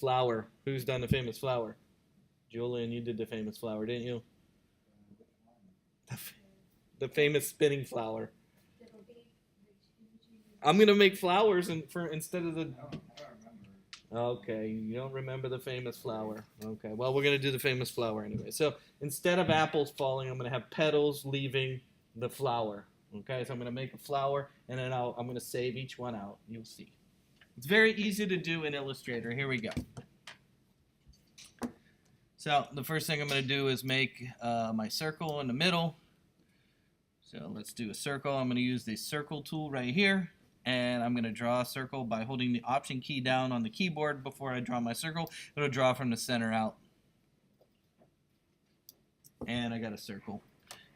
flower. Who's done the famous flower? Julian, you did the famous flower, didn't you? The, the famous spinning flower. I'm gonna make flowers and for instead of the. Okay, you don't remember the famous flower. Okay, well we're gonna do the famous flower anyway. So instead of apples falling, I'm gonna have petals leaving the flower. Okay, so I'm gonna make a flower and then I'm gonna save each one out. You'll see. It's very easy to do in Illustrator. Here we go. So the first thing I'm going to do is make my circle in the middle. So let's do a circle. I'm going to use the circle tool right here. And I'm going to draw a circle by holding the Option key down on the keyboard before I draw my circle. It'll draw from the center out. And I got a circle.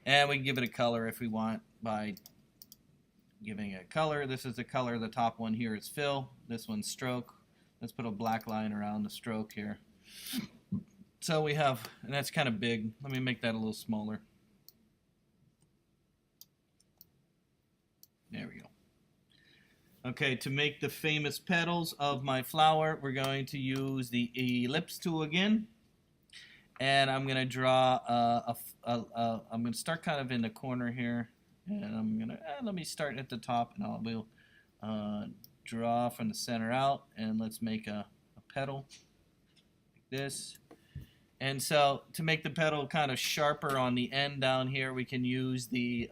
And we can give it a color if we want by giving it a color. This is the color. The top one here is fill. This one's stroke. Let's put a black line around the stroke here. So we have, and that's kind of big. Let me make that a little smaller. There we go. Okay, to make the famous petals of my flower, we're going to use the ellipse tool again. And I'm going to draw, I'm going to start kind of in the corner here. And I'm going to, let me start at the top and I'll draw from the center out. And let's make a petal like this. And so to make the petal kind of sharper on the end down here, we can use the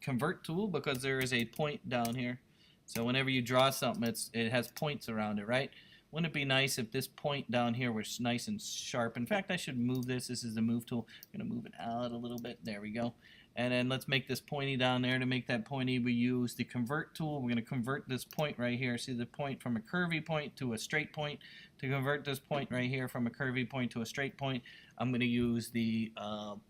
convert tool because there is a point down here. So whenever you draw something, it has points around it, right? Wouldn't it be nice if this point down here was nice and sharp? In fact, I should move this. This is the move tool. I'm going to move it out a little bit. There we go. And then let's make this pointy down there. To make that pointy, we use the convert tool. We're going to convert this point right here. See the point from a curvy point to a straight point. To convert this point right here from a curvy point to a straight point, I'm going to use the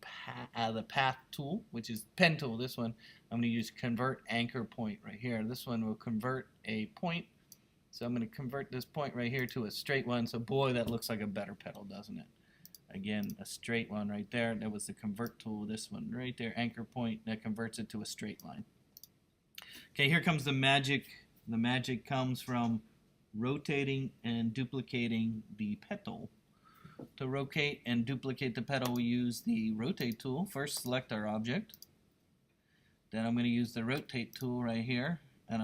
path tool, which is pen tool. This one, I'm going to use convert anchor point right here. This one will convert a point. So I'm going to convert this point right here to a straight one. So boy, that looks like a better petal, doesn't it? Again, a straight one right there. That was the convert tool. This one right there, anchor point, that converts it to a straight line. Okay, here comes the magic. The magic comes from rotating and duplicating the petal. To rotate and duplicate the petal, we use the rotate tool. First, select our object. Then I'm going to use the rotate tool right here, and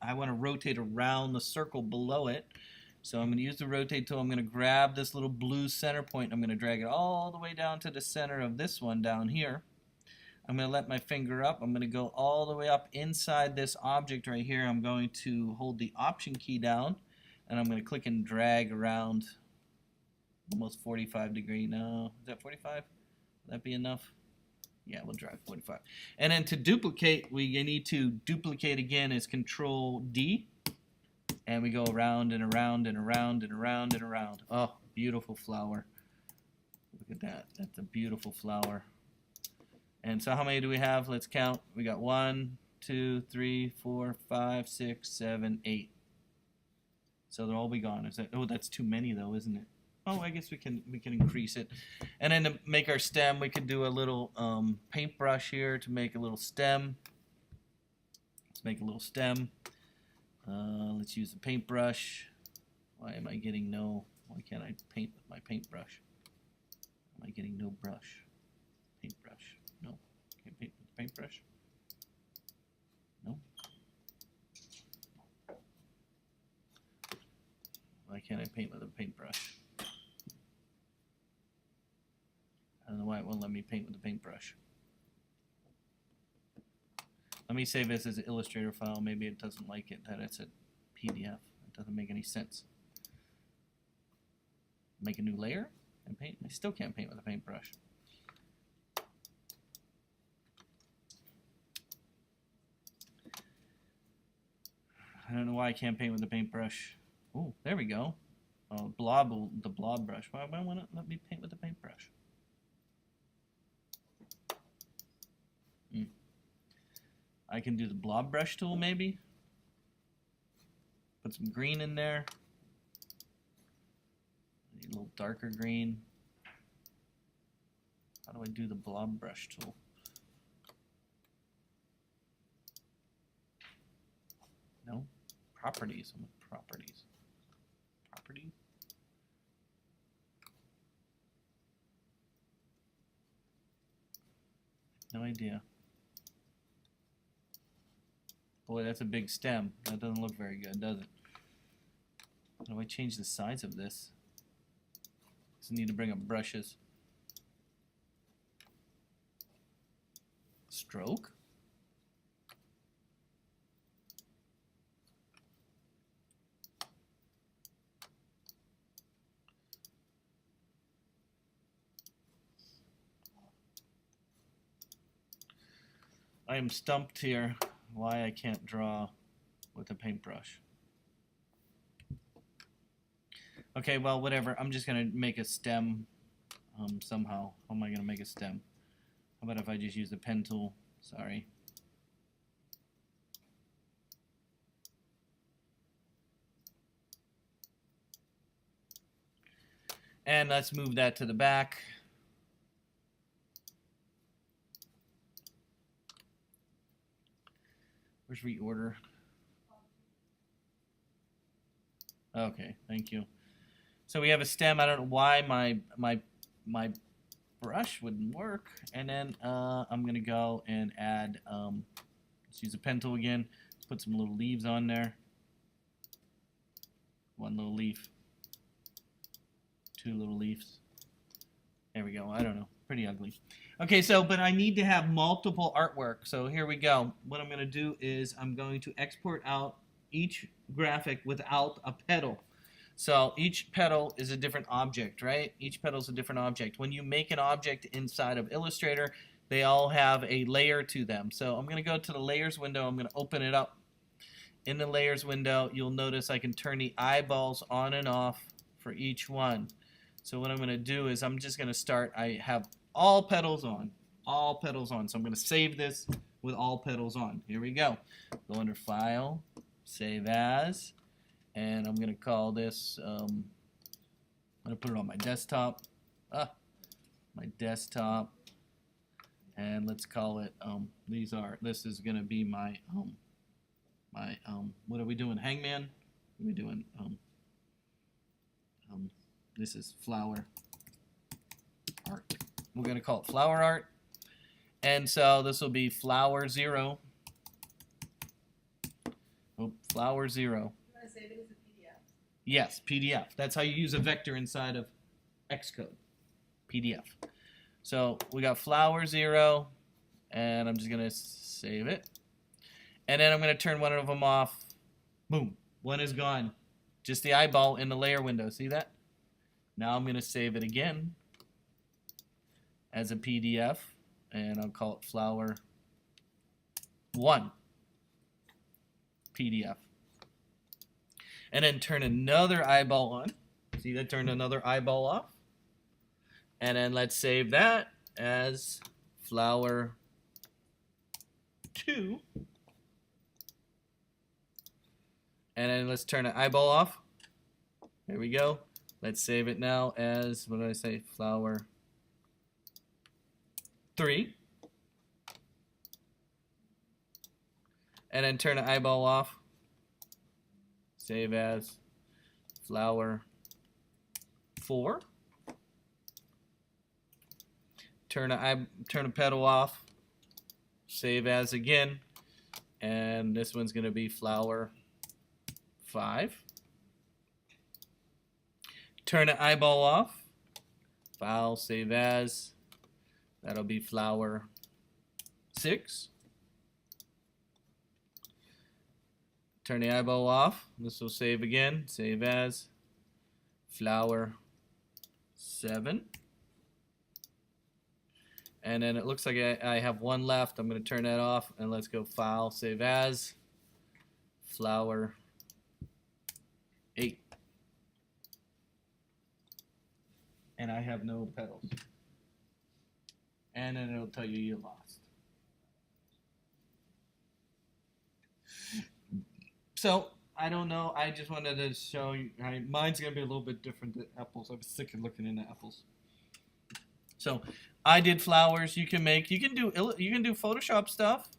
I want to rotate around the circle below it. So I'm going to use the rotate tool. I'm going to grab this little blue center point. I'm going to drag it all the way down to the center of this one down here. I'm going to let my finger up. I'm going to go all the way up inside this object right here. I'm going to hold the Option key down, and I'm going to click and drag around almost 45 degree. No, is that 45? Would that be enough? Yeah, we'll drag 45. And then to duplicate, we need to duplicate again is Control D. And we go around and around and around and around and around. Oh, beautiful flower. Look at that. That's a beautiful flower. And so how many do we have? Let's count. We got 1, 2, 3, 4, 5, 6, 7, 8. So they'll all be gone. Is that, oh, that's too many though, isn't it? Oh, I guess we can increase it. And then to make our stem, we could do a little paintbrush here to make a little stem. Let's make a little stem. Let's use the paintbrush. Why can't I paint with my paintbrush? Am I getting no brush? Paintbrush. No. Can't paint with the paintbrush? No. Why can't I paint with a paintbrush? I don't know why it won't let me paint with the paintbrush. Let me save this as an Illustrator file. Maybe it doesn't like it that it's a PDF. It doesn't make any sense. Make a new layer and paint. I still can't paint with a paintbrush. I don't know why I can't paint with a paintbrush. Oh, there we go. Oh, the blob brush. Why won't it let me paint with the paintbrush? I can do the blob brush tool maybe. Put some green in there. A little darker green. How do I do the blob brush tool? No? Properties. I'm with properties. property. No idea. Boy, that's a big stem. That doesn't look very good, does it? How do I change the size of this? Just need to bring up brushes. Stroke? I am stumped here why I can't draw with a paintbrush. Okay, well, whatever. I'm just going to make a stem somehow. How am I going to make a stem? How about if I just use the pen tool? Sorry. And let's move that to the back. Where's reorder? Okay, thank you. So we have a stem. I don't know why my brush wouldn't work. And then I'm gonna go and add. Let's use a pen tool again. Put some little leaves on there. One little leaf. Two little leaves. There we go. I don't know. Pretty ugly. Okay, so, but I need to have multiple artwork. So here we go. What I'm going to do is I'm going to export out each graphic without a petal. So each petal is a different object, right? Each petal is a different object. When you make an object inside of Illustrator, they all have a layer to them. So I'm going to go to the layers window. I'm going to open it up. In the layers window, you'll notice I can turn the eyeballs on and off for each one. So what I'm going to do is I'm just going to start. I have all petals on. All petals on. So I'm going to save this with all petals on. Here we go. Go under File, Save As, and I'm going to call this, I'm going to put it on my desktop. My desktop. And let's call it, this is going to be my, what are we doing? Hangman? What are we doing? This is flower art. We're going to call it flower art. And so this will be flower 0. Oh, flower 0. You want to save it as a PDF? Yes, PDF. That's how you use a vector inside of Xcode. PDF. So we got flower 0, and I'm just going to save it. And then I'm going to turn one of them off. Boom. One is gone. Just the eyeball in the layer window. See that? Now I'm going to save it again as a PDF, and I'll call it flower 1 PDF. And then turn another eyeball on. See that? Turned another eyeball off. And then let's save that as flower 2. And then let's turn an eyeball off. There we go. Let's save it now as, what did I say, flower 3. And then turn the eyeball off. Save as flower 4. Turn a petal off. Save as again. And this one's going to be flower 5. Turn the eyeball off. File, save as. That'll be flower 6. Turn the eyeball off. This will save again. Save as. Flower 7. And then it looks like I have one left. I'm going to turn that off. And let's go File, Save As. Flower 8. And I have no petals. And then it'll tell you you lost. So, I don't know. I just wanted to show you. Mine's going to be a little bit different than apples. I was sick of looking into apples. So, I did flowers. You can do Photoshop stuff.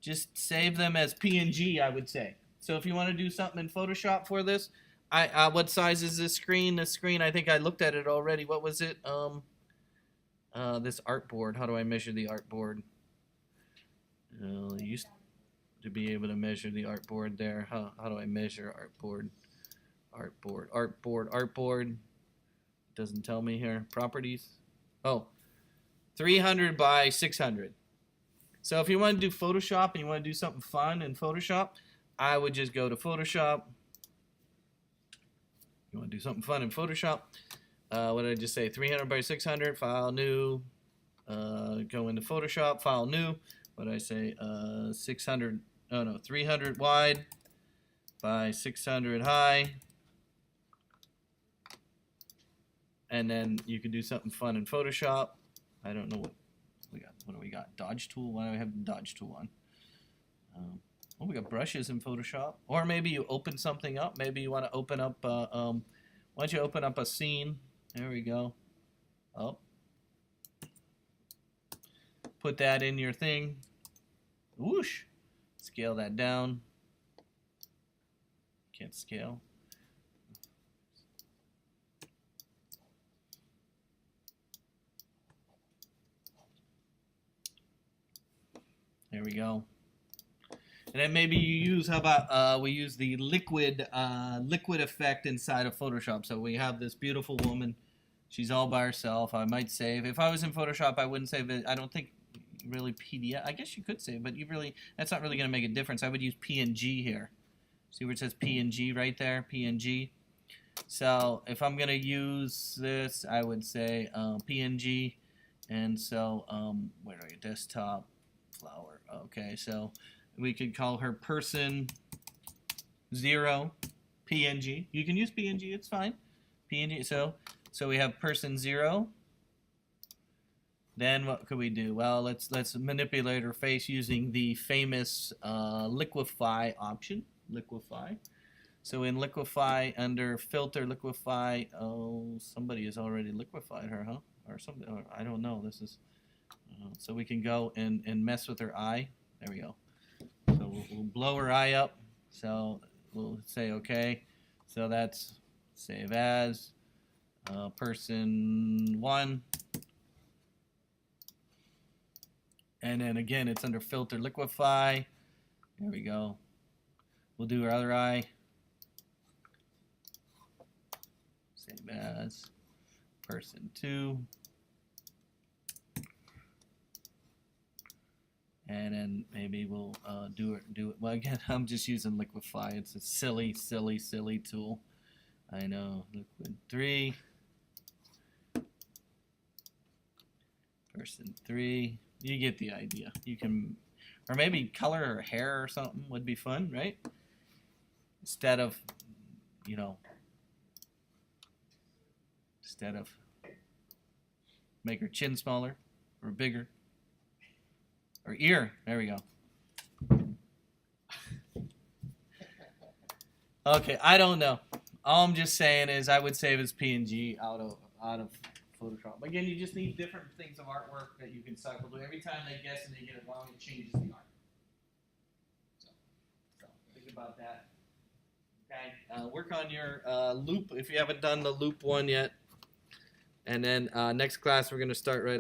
Just save them as PNG, I would say. So if you want to do something in Photoshop for this, What size is this screen? This screen, I think I looked at it already. What was it? This artboard. How do I measure the artboard? I used to be able to measure the artboard there. How do I measure artboard? Artboard. Doesn't tell me here. Properties. Oh, 300 by 600. So if you want to do Photoshop and you want to do something fun in Photoshop, I would just go to Photoshop. You want to do something fun in Photoshop. What did I just say? 300 by 600. File new. Go into Photoshop. File new. What did I say? 600. Oh no, 300 wide by 600 high. And then you can do something fun in Photoshop. I don't know what we got. What do we got? Dodge tool. Why do I have the dodge tool on? Oh, we got brushes in Photoshop. Or maybe you open something up. Maybe you want to open up. Why don't you open up a scene? There we go. Oh. Put that in your thing. Whoosh. Scale that down. Can't scale. There we go. And then maybe you use, how about we use the liquid effect inside of Photoshop. So we have this beautiful woman. She's all by herself. I might save. If I was in Photoshop, I wouldn't save it. I don't think really PDF. I guess you could save, but that's not really going to make a difference. I would use PNG here. See where it says PNG right there? PNG. So if I'm going to use this, I would say PNG. And so where do I get desktop? Flower. Okay, so we could call her person 0 PNG. You can use PNG, it's fine. PNG. So we have person 0. Then what could we do? Well, let's manipulate her face using the famous liquify option. Liquify. So in liquify, under filter liquify, oh, somebody has already liquefied her, huh? Or something. Or I don't know. This is so we can go and mess with her eye. There we go. So we'll blow her eye up. So we'll say okay. So that's save as person 1. And then again, it's under filter liquify. There we go. We'll do our other eye. Save as person 2. And then maybe we'll do it. Well, again, I'm just using liquify. It's a silly tool. I know. Liquid 3. Person 3. You get the idea. You can, or maybe color her hair or something would be fun, right? Instead of make her chin smaller or bigger. Or ear. There we go. Okay, I don't know. All I'm just saying is I would save as PNG out of Photoshop. Again, you just need different things of artwork that you can cycle through. Every time they guess and they get it wrong, it changes the art. So think about that. Okay. Work on your loop if you haven't done the loop one yet. And then next class we're going to start right